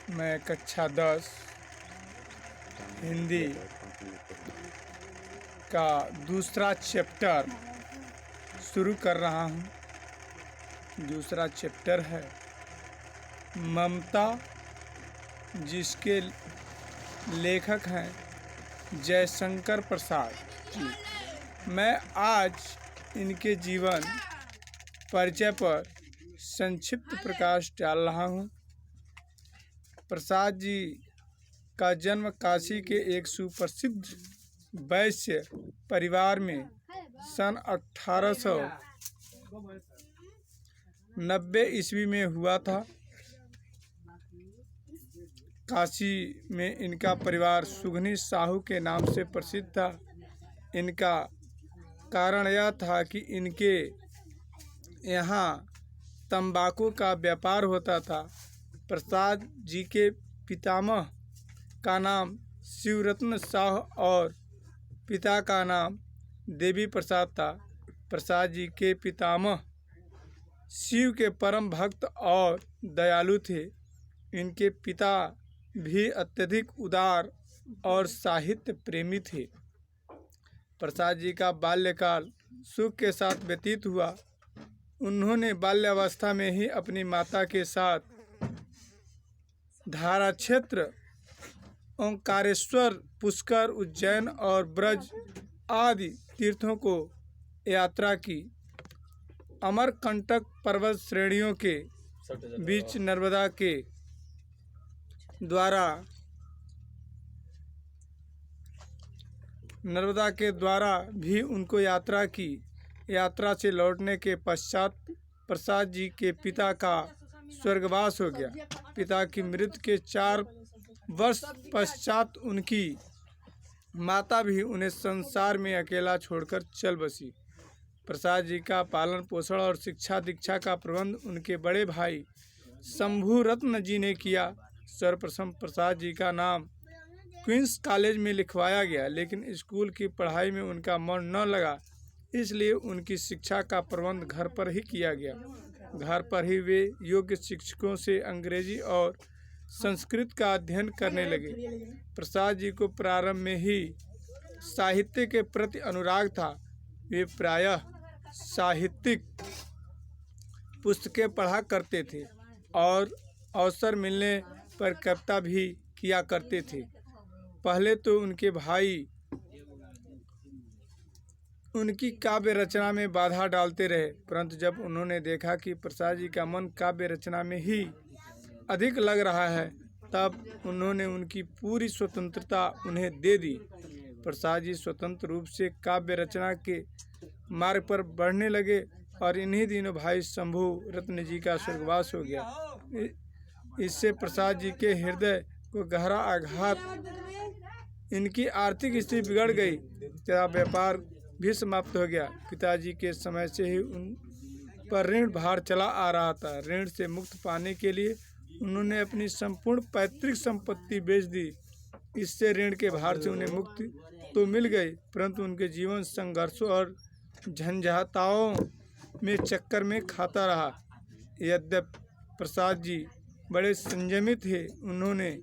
मैं कक्षा 10 हिंदी का दूसरा चैप्टर शुरू कर रहा हूँ। दूसरा चैप्टर है ममता, जिसके लेखक हैं जयशंकर प्रसाद जी। मैं आज इनके जीवन परिचय पर संक्षिप्त प्रकाश डाल रहा हूँ। प्रसाद जी का जन्म काशी के एक सुप्रसिद्ध वैश्य परिवार में सन 1890 ईस्वी में हुआ था। काशी में इनका परिवार सुगनी साहू के नाम से प्रसिद्ध था। इनका कारण यह था कि इनके यहाँ तंबाकू का व्यापार होता था। प्रसाद जी के पितामह का नाम शिवरत्न साहू और पिता का नाम देवी प्रसाद था। प्रसाद जी के पितामह शिव के परम भक्त और दयालु थे। इनके पिता भी अत्यधिक उदार और साहित्य प्रेमी थे। प्रसाद जी का बाल्यकाल सुख के साथ व्यतीत हुआ। उन्होंने बाल्यावस्था में ही अपनी माता के साथ धारा क्षेत्र, ओंकारेश्वर, पुष्कर, उज्जैन और ब्रज आदि तीर्थों को यात्रा की। अमरकंटक पर्वत श्रेणियों के बीच नर्मदा के द्वारा भी उनको यात्रा की। यात्रा से लौटने के पश्चात प्रसाद जी के पिता का स्वर्गवास हो गया। पिता की मृत्यु के 4 वर्ष पश्चात उनकी माता भी उन्हें संसार में अकेला छोड़कर चल बसी। प्रसाद जी का पालन पोषण और शिक्षा दीक्षा का प्रबंध उनके बड़े भाई शंभू रत्न जी ने किया। सर्वप्रथम प्रसाद जी का नाम क्वींस कॉलेज में लिखवाया गया, लेकिन स्कूल की पढ़ाई में उनका मन न लगा, इसलिए उनकी शिक्षा का प्रबंध घर पर ही किया गया। घर पर ही वे योग्य शिक्षकों से अंग्रेजी और संस्कृत का अध्ययन करने लगे। प्रसाद जी को प्रारंभ में ही साहित्य के प्रति अनुराग था। वे प्रायः साहित्यिक पुस्तकें पढ़ा करते थे और अवसर मिलने पर कविता भी किया करते थे। पहले तो उनके भाई उनकी काव्य रचना में बाधा डालते रहे, परंतु जब उन्होंने देखा कि प्रसाद जी का मन काव्य रचना में ही अधिक लग रहा है, तब उन्होंने उनकी पूरी स्वतंत्रता उन्हें दे दी। प्रसाद जी स्वतंत्र रूप से काव्य रचना के मार्ग पर बढ़ने लगे और इन्हीं दिनों भाई शंभू रत्न जी का स्वर्गवास हो गया। इससे प्रसाद जी के हृदय को गहरा आघात, इनकी आर्थिक स्थिति बिगड़ गई तथा व्यापार भी समाप्त हो गया। पिताजी के समय से ही उन पर ऋण भार चला आ रहा था। ऋण से मुक्त पाने के लिए उन्होंने अपनी संपूर्ण पैतृक संपत्ति बेच दी। इससे ऋण के भार से उन्हें मुक्ति तो मिल गई, परंतु उनके जीवन संघर्षों और झंझावातों में चक्कर में खाता रहा। यद्यपि प्रसाद जी बड़े संयमी थे, उन्होंने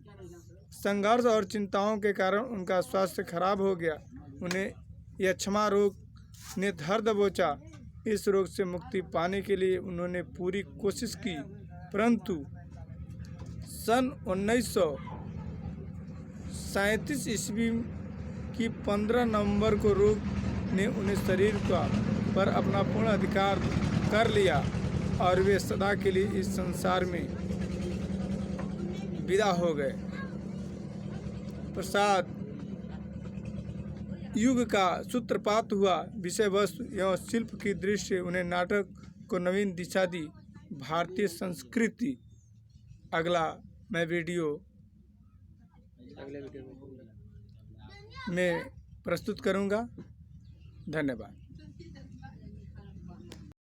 संघर्ष और चिंताओं के कारण उनका स्वास्थ्य खराब हो गया। उन्हें यक्ष्मा रोग ने धर दबोचा। इस रोग से मुक्ति पाने के लिए उन्होंने पूरी कोशिश की, परंतु सन 1937 ईस्वी की 15 नवंबर को रोग ने उन्हें शरीर पर अपना पूर्ण अधिकार कर लिया और वे सदा के लिए इस संसार में विदा हो गए। प्रसाद युग का सूत्रपात हुआ। विषय वस्तु एवं शिल्प की दृष्टि से उन्हें नाटक को नवीन दिशा दी। भारतीय संस्कृति अगला मैं वीडियो में प्रस्तुत करूंगा। धन्यवाद।